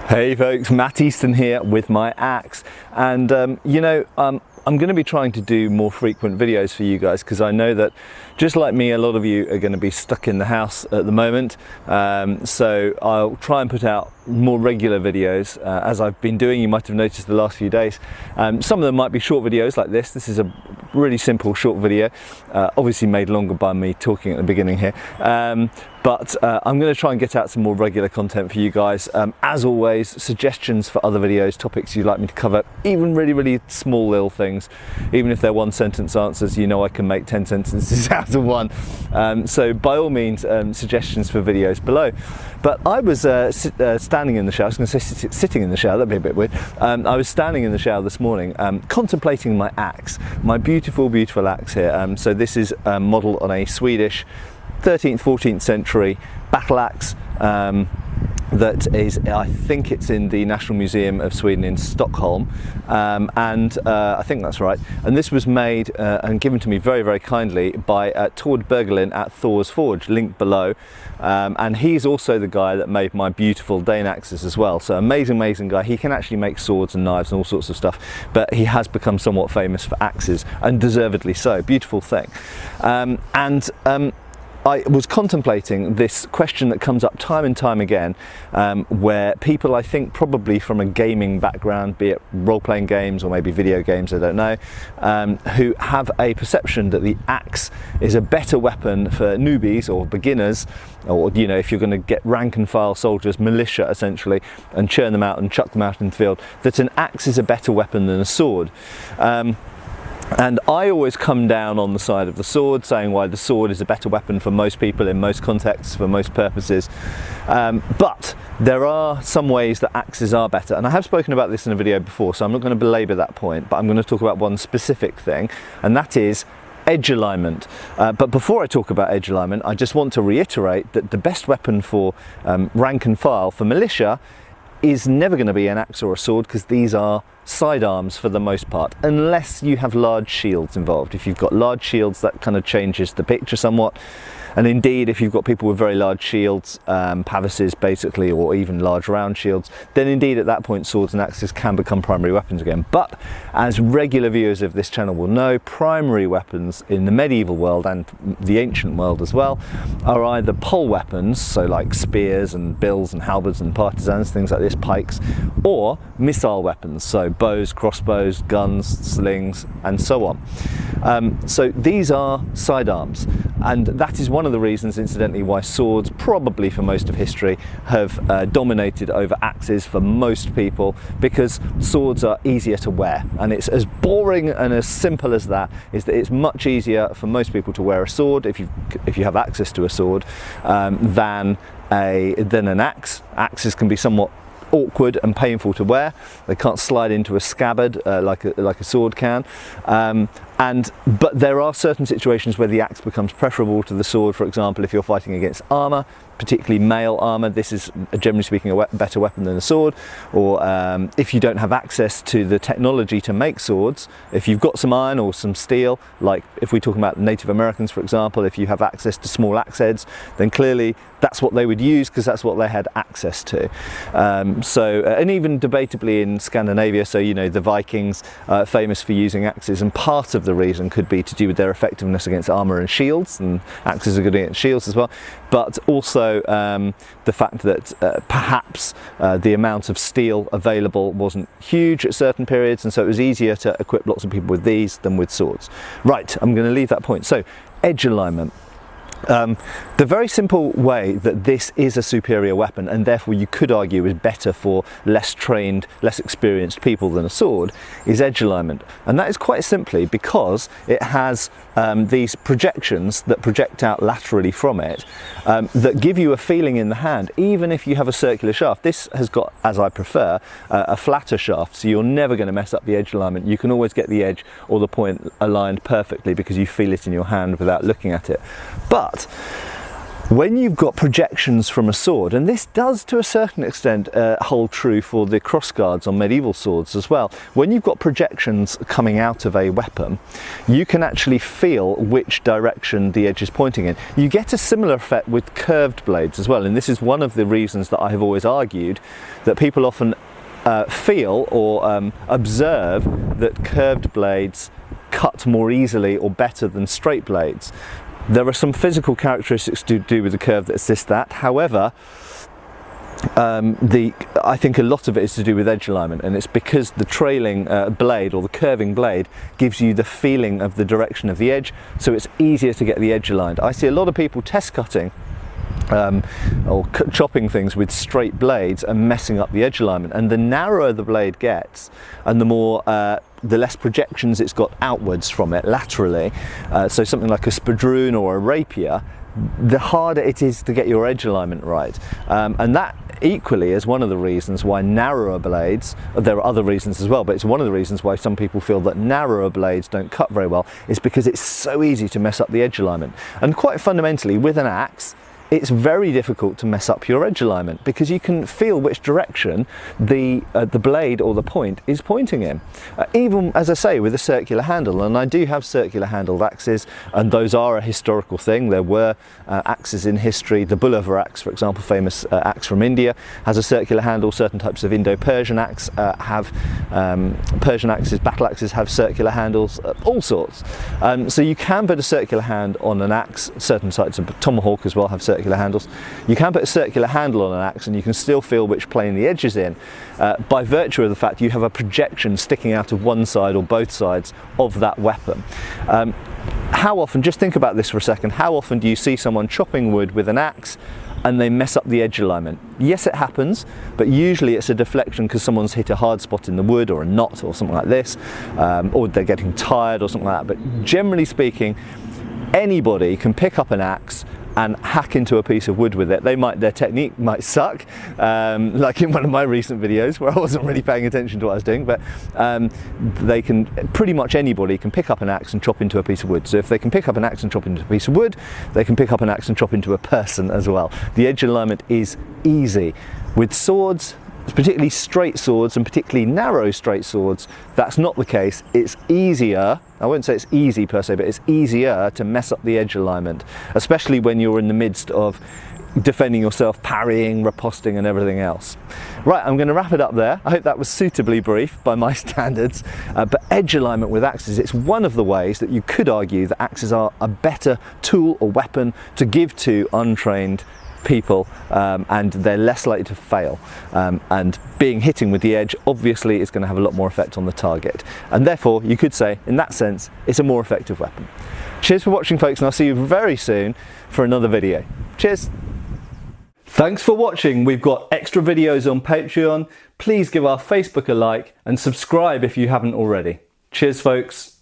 Hey folks, Matt Easton here with my axe, and I'm going to be trying to do more frequent videos for you guys because I know that just like me, a lot of you are going to be stuck in the house at the moment, so I'll try and put out more regular videos as I've been doing. You might have noticed the last few days. Some of them might be short videos like this. This is a really simple short video, obviously made longer by me talking at the beginning here, but I'm going to try and get out some more regular content for you guys. As always, suggestions for other videos, topics you'd like me to cover, even really small little things, even if they're one sentence answers, you know I can make 10 sentences out of one. So by all means, suggestions for videos below. But I was standing in the shower. I was going to say sitting in the shower, that'd be a bit weird. I was standing in the shower this morning, contemplating my axe, my beautiful axe here. So this is modelled on a Swedish 13th, 14th century battle axe. That is, I think it's in the National Museum of Sweden in Stockholm, and I think that's right. And this was made and given to me very kindly by Tord Bergelin at Thor's Forge, linked below, and he's also the guy that made my beautiful Dane axes as well. So amazing guy. He can actually make swords and knives and all sorts of stuff, but he has become somewhat famous for axes, and deservedly so. Beautiful thing. I was contemplating this question that comes up time and time again, where people, I think probably from a gaming background, be it role-playing games or maybe video games, I don't know, who have a perception that the axe is a better weapon for newbies or beginners, or if you're going to get rank and file soldiers, militia essentially, and churn them out and chuck them out in the field, that an axe is a better weapon than a sword. And I always come down on the side of the sword, saying why the sword is a better weapon for most people in most contexts, for most purposes. But there are some ways that axes are better, and I have spoken about this in a video before, so I'm not going to belabor that point, but I'm going to talk about one specific thing, and that is edge alignment. But before I talk about edge alignment, I just want to reiterate that the best weapon for rank and file, for militia, is never going to be an axe or a sword, because these are sidearms for the most part, unless you have large shields involved. If you've got large shields, that kind of changes the picture somewhat. And indeed, if you've got people with very large shields, pavises basically, or even large round shields, then indeed at that point swords and axes can become primary weapons again. But as regular viewers of this channel will know, primary weapons in the medieval world and the ancient world as well are either pole weapons, so like spears and bills and halberds and partisans, things like this, pikes, or missile weapons, so bows, crossbows, guns, slings, and so on. So these are sidearms, and that is one of the reasons, incidentally, why swords, probably for most of history, have dominated over axes for most people, because swords are easier to wear. And it's as boring and as simple as that, is that it's much easier for most people to wear a sword, if you have access to a sword, than an axe. Axes can be somewhat awkward and painful to wear. They can't slide into a scabbard like a sword can. But there are certain situations where the axe becomes preferable to the sword. For example, if you're fighting against armour, particularly mail armour, this is generally speaking a better weapon than a sword. Or if you don't have access to the technology to make swords, if you've got some iron or some steel, like if we talk about Native Americans, for example, if you have access to small axe heads, then clearly that's what they would use, because that's what they had access to. And even debatably in Scandinavia, so the Vikings are famous for using axes, and part of the reason could be to do with their effectiveness against armour and shields, and axes are good against shields as well, but also the fact that perhaps the amount of steel available wasn't huge at certain periods, and so it was easier to equip lots of people with these than with swords. Right, I'm going to leave that point. So, edge alignment. The very simple way that this is a superior weapon, and therefore you could argue is better for less trained, less experienced people than a sword, is edge alignment. And that is quite simply because it has these projections that project out laterally from it, that give you a feeling in the hand, even if you have a circular shaft. This has got, as I prefer, a flatter shaft, so you're never going to mess up the edge alignment. You can always get the edge or the point aligned perfectly because you feel it in your hand without looking at it. But When you've got projections from a sword, and this does to a certain extent hold true for the crossguards on medieval swords as well, when you've got projections coming out of a weapon, you can actually feel which direction the edge is pointing in. You get a similar effect with curved blades as well, and this is one of the reasons that I have always argued that people often feel or observe that curved blades cut more easily or better than straight blades. There are some physical characteristics to do with the curve that assist that. However, I think a lot of it is to do with edge alignment, and it's because the trailing blade or the curving blade gives you the feeling of the direction of the edge, so it's easier to get the edge aligned. I see a lot of people test cutting or chopping things with straight blades and messing up the edge alignment, and the narrower the blade gets and the less projections it's got outwards from it laterally, so something like a spadroon or a rapier, the harder it is to get your edge alignment right, and that equally is one of the reasons why narrower blades, there are other reasons as well, but it's one of the reasons why some people feel that narrower blades don't cut very well, is because it's so easy to mess up the edge alignment. And quite fundamentally, with an axe, it's very difficult to mess up your edge alignment because you can feel which direction the blade or the point is pointing in. Even, as I say, with a circular handle, and I do have circular handled axes, and those are a historical thing. There were axes in history. The Bulavar axe, for example, famous axe from India, has a circular handle. Certain types of Indo-Persian axe have Persian axes, battle axes have circular handles, all sorts. So you can put a circular hand on an axe. Certain types of tomahawk as well have circular handles. You can put a circular handle on an axe and you can still feel which plane the edge is in by virtue of the fact you have a projection sticking out of one side or both sides of that weapon. How often, just think about this for a second, how often do you see someone chopping wood with an axe and they mess up the edge alignment? Yes, it happens, but usually it's a deflection because someone's hit a hard spot in the wood or a knot or something like this, or they're getting tired or something like that. But generally speaking, anybody can pick up an axe and hack into a piece of wood with it. Their technique might suck, like in one of my recent videos where I wasn't really paying attention to what I was doing, but pretty much anybody can pick up an axe and chop into a piece of wood. So if they can pick up an axe and chop into a piece of wood, they can pick up an axe and chop into a person as well. The edge alignment is easy. With swords, particularly straight swords and particularly narrow straight swords, that's not the case. It's easier, I wouldn't say it's easy per se, but it's easier to mess up the edge alignment, especially when you're in the midst of defending yourself, parrying, riposting and everything else. Right, I'm going to wrap it up there. I hope that was suitably brief by my standards, but edge alignment with axes, it's one of the ways that you could argue that axes are a better tool or weapon to give to untrained people, and they're less likely to fail, and hitting with the edge obviously is going to have a lot more effect on the target, and therefore you could say in that sense it's a more effective weapon. Cheers for watching, folks, and I'll see you very soon for another video. Cheers. Thanks for watching. We've got extra videos on Patreon. Please give our Facebook a like and subscribe if you haven't already. Cheers, folks.